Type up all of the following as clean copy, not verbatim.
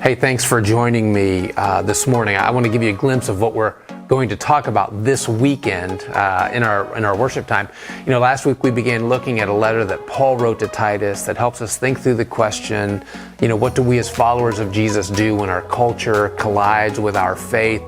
Hey, thanks for joining me this morning. I want to give you a glimpse of what we're going to talk about this weekend in our worship time. You know, last week we began looking at a letter that Paul wrote to Titus that helps us think through the question, you know, what do we as followers of Jesus do when our culture collides with our faith?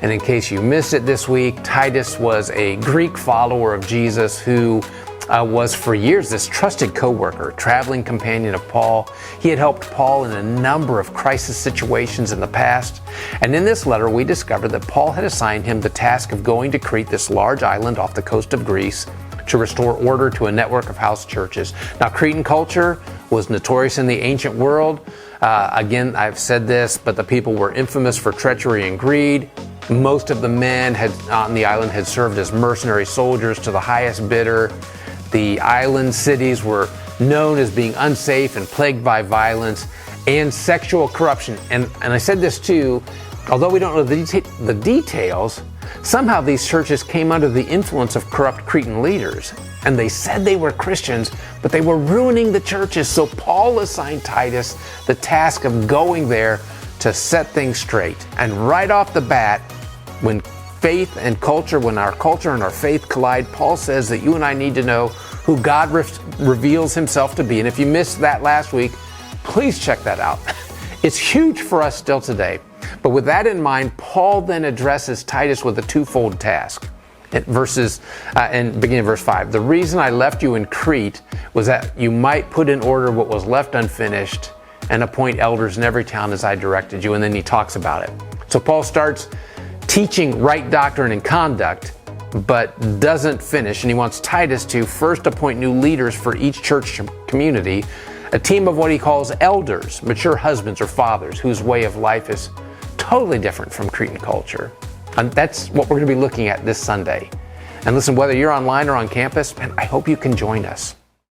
And in case you missed it this week, Titus was a Greek follower of Jesus who was for years this trusted co-worker, traveling companion of Paul. He had helped Paul in a number of crisis situations in the past. And in this letter, we discovered that Paul had assigned him the task of going to Crete, this large island off the coast of Greece, to restore order to a network of house churches. Now, Cretan culture was notorious in the ancient world. Again, I've said this, but the people were infamous for treachery and greed. Most of the men on the island had served as mercenary soldiers to the highest bidder. The island cities were known as being unsafe and plagued by violence and sexual corruption. And I said this too, although we don't know the details, somehow these churches came under the influence of corrupt Cretan leaders. And they said they were Christians, but they were ruining the churches. So Paul assigned Titus the task of going there to set things straight. And right off the bat, when faith and culture, when our culture and our faith collide, Paul says that you and I need to know who God reveals himself to be. And if you missed that last week, please check that out. It's huge for us still today. But with that in mind, Paul then addresses Titus with a twofold task. And beginning of verse 5, the reason I left you in Crete was that you might put in order what was left unfinished and appoint elders in every town as I directed you. And then he talks about it. So Paul starts teaching right doctrine and conduct, but doesn't finish. And he wants Titus to first appoint new leaders for each church community, a team of what he calls elders, mature husbands or fathers, whose way of life is totally different from Cretan culture. And that's what we're going to be looking at this Sunday. And listen, whether you're online or on campus, man, I hope you can join us.